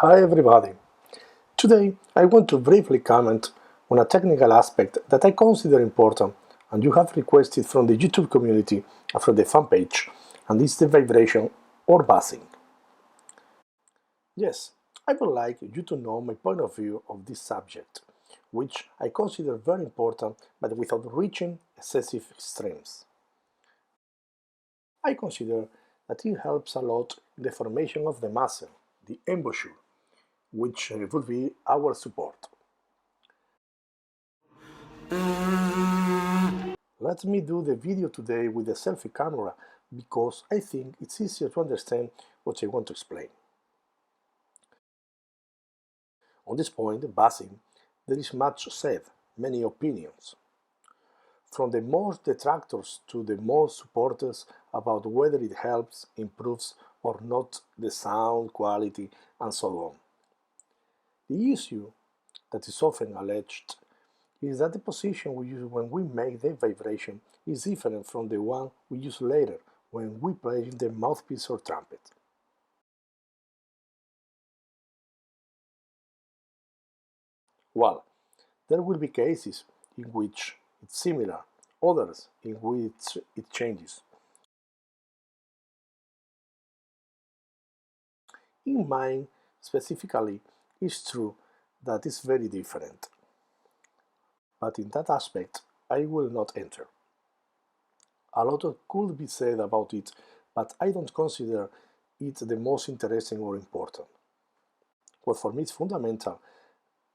Hi everybody! Today I want to briefly comment on a technical aspect that I consider important and you have requested from the YouTube community and from the fan page, and it's the vibration or buzzing. Yes, I would like you to know my point of view of this subject, which I consider very important but without reaching excessive extremes. I consider that it helps a lot in the formation of the muscle, the embouchure, which would be our support. Let me do the video today with a selfie camera because I think it's easier to understand what I want to explain. On this point, buzzing, there is much said, many opinions. From the most detractors to the most supporters about whether it helps, improves or not the sound quality and so on. The issue that is often alleged is that the position we use when we make the vibration is different from the one we use later when we play in the mouthpiece or trumpet. Well, there will be cases in which it's similar, others in which it changes. In mine, specifically, it's true that it's very different, but in that aspect, I will not enter. A lot could be said about it, but I don't consider it the most interesting or important. What for me is fundamental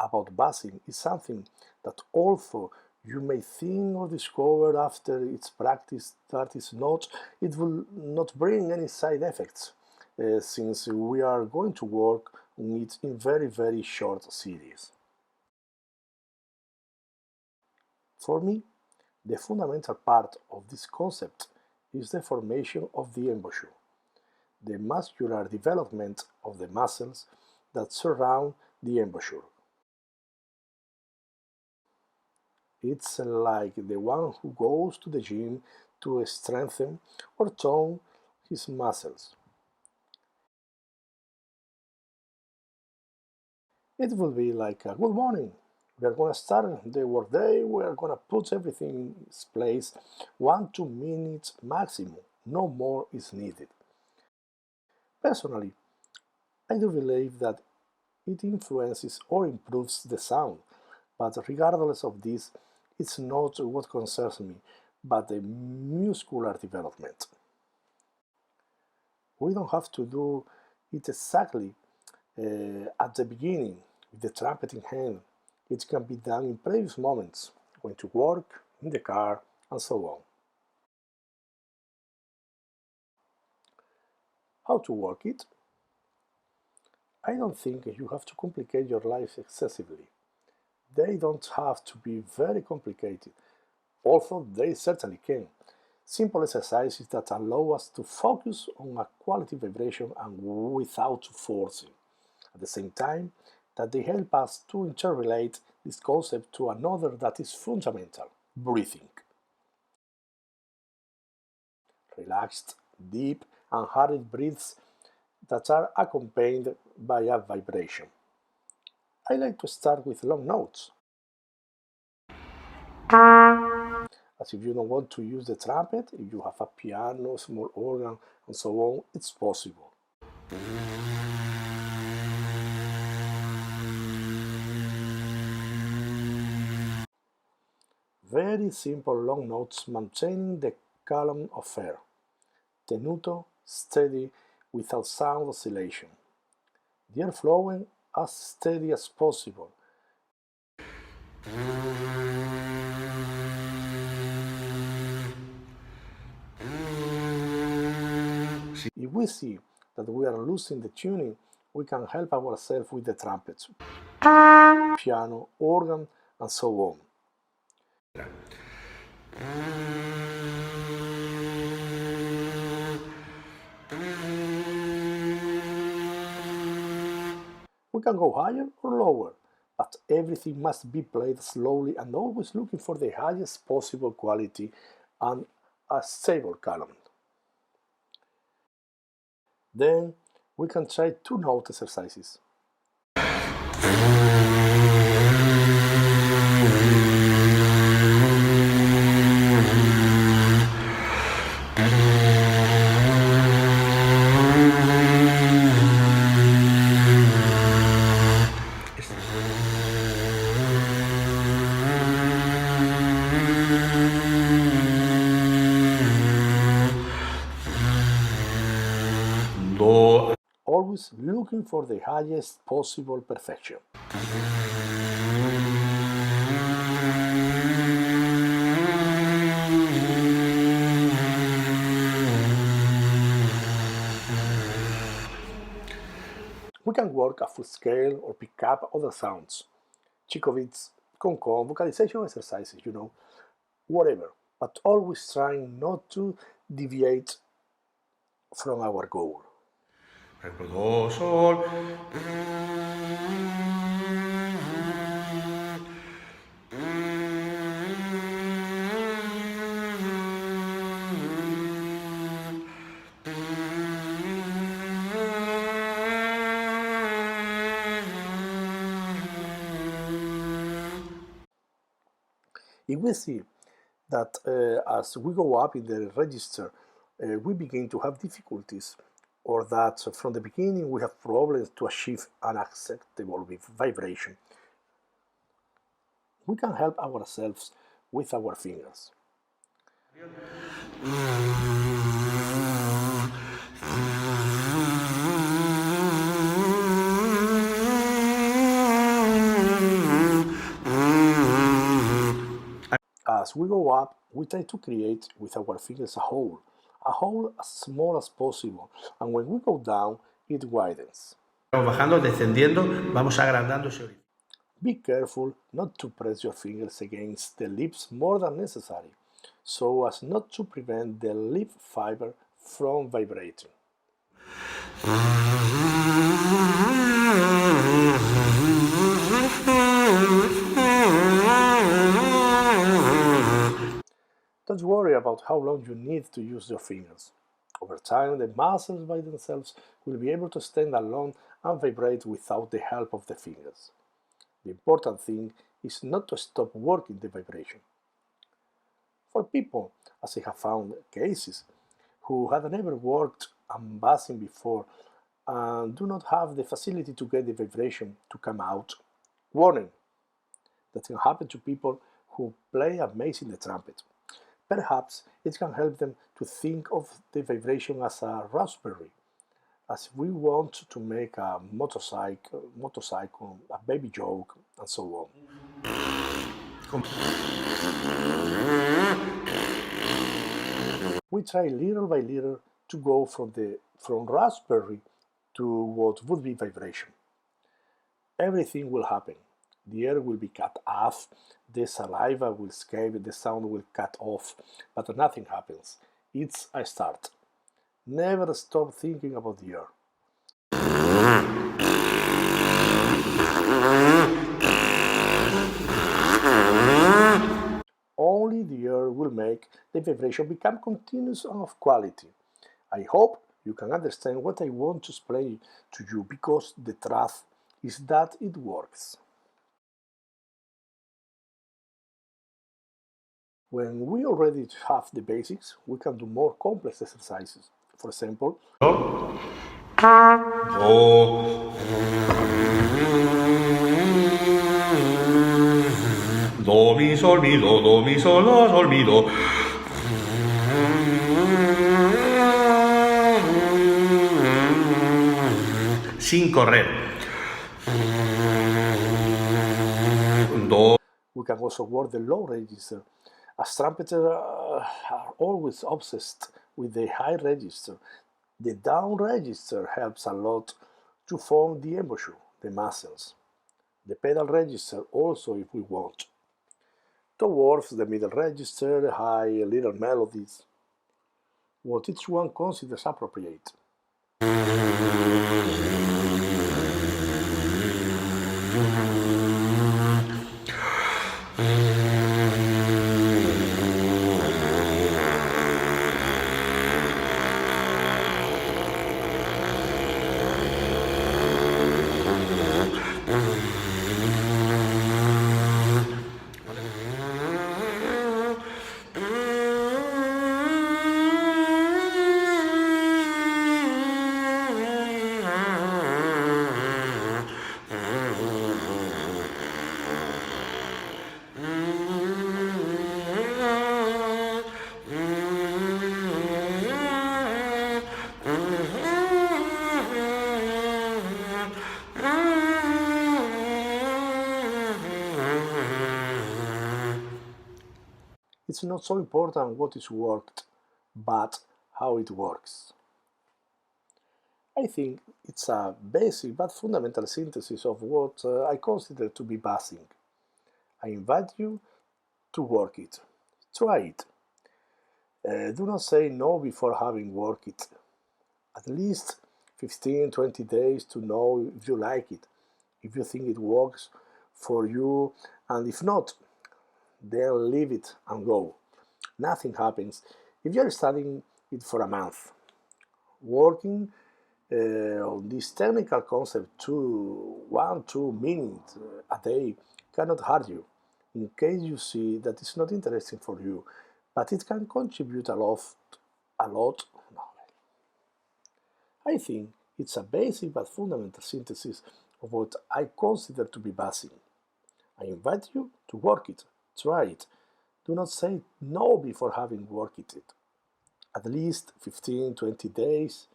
about buzzing is something that although you may think or discover after its practice that is not, it will not bring any side effects, since we are going to work on it in very short series. For me, the fundamental part of this concept is the formation of the embouchure, the muscular development of the muscles that surround the embouchure. It's like the one who goes to the gym to strengthen or tone his muscles. It will be like a good morning. We are going to start the workday. We are going to put everything in its place. 1-2 minutes maximum. No more is needed. Personally, I do believe that it influences or improves the sound, but regardless of this, it's not what concerns me, but the muscular development. We don't have to do it exactly at the beginning with the trumpet in hand. It can be done in previous moments, going to work, in the car, and so on. How to work it? I don't think you have to complicate your life excessively. They don't have to be very complicated, although they certainly can. Simple exercises that allow us to focus on a quality vibration and without forcing. At the same time, that they help us to interrelate this concept to another that is fundamental, breathing. Relaxed, deep, and hurried breaths that are accompanied by a vibration. I like to start with long notes, as if you don't want to use the trumpet, if you have a piano, small organ, and so on, it's possible. Very simple long notes maintaining the column of air. Tenuto, steady, without sound oscillation. The air flowing as steady as possible. If we see that we are losing the tuning, we can help ourselves with the trumpets, piano, organ, and so on. We can go higher or lower, but everything must be played slowly and always looking for the highest possible quality and a stable column. Then we can try two note exercises. Always looking for the highest possible perfection. We can work at full scale or pick up other sounds. Chicovitz, concon, vocalization exercises, whatever, but always trying not to deviate from our goal. Do, sol. If we see that as we go up in the register, we begin to have difficulties, or that from the beginning we have problems to achieve an acceptable vibration, we can help ourselves with our fingers. As we go up, we try to create with our fingers a hole as small as possible, and when we go down, it widens. Bajando, descendiendo, vamos agrandando ese orificio. Be careful not to press your fingers against the lips more than necessary, so as not to prevent the lip fiber from vibrating. Don't worry about how long you need to use your fingers. Over time, the muscles by themselves will be able to stand alone and vibrate without the help of the fingers. The important thing is not to stop working the vibration. For people, as I have found cases, who had never worked on bassing before and do not have the facility to get the vibration to come out, warning, that can happen to people who play amazing the trumpet. Perhaps it can help them to think of the vibration as a raspberry, as we want to make a motorcycle, a baby joke, and so on. We try little by little to go from raspberry to what would be vibration. Everything will happen. The air will be cut off, the saliva will escape, the sound will cut off, but nothing happens. It's a start. Never stop thinking about the air. Only the air will make the vibration become continuous and of quality. I hope you can understand what I want to explain to you, because the truth is that it works. When we already have the basics, we can do more complex exercises. For example, Do, mi, sol, mi, do, mi, sol, la, sol, mi, do. Sin correr. Do. we can also work the low register. As trumpeters are always obsessed with the high register, the down register helps a lot to form the embouchure, the muscles. The pedal register also, if we want. Towards the middle register, high little melodies, what each one considers appropriate. it's not so important what is worked, but how it works. I think it's a basic but fundamental synthesis of what I consider to be buzzing. I invite you to work it. Try it. Do not say no before having worked it. At least 15-20 days to know if you like it, if you think it works for you, and if not, then leave it and go. Nothing happens if you are studying it for a month. Working on this technical concept to 1-2 minutes a day cannot hurt you, in case you see that it's not interesting for you, but it can contribute a lot. No. I think it's a basic but fundamental synthesis of what I consider to be buzzing. I invite you to work it, try it. Do not say no before having worked it. At least 15-20 days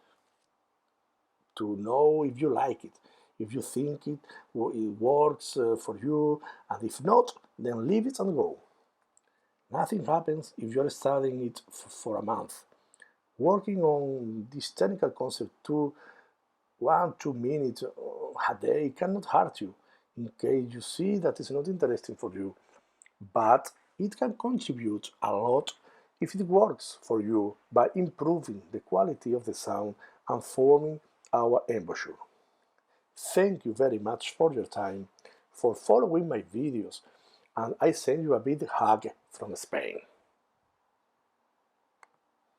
to know if you like it, if you think it works for you, and if not, then leave it and go. Nothing happens if you are studying it for a month. Working on this technical concept to 1-2 minutes a day cannot hurt you, in case you see that it's not interesting for you, but it can contribute a lot if it works for you by improving the quality of the sound and forming our embouchure. Thank you very much for your time, for following my videos, and I send you a big hug from Spain.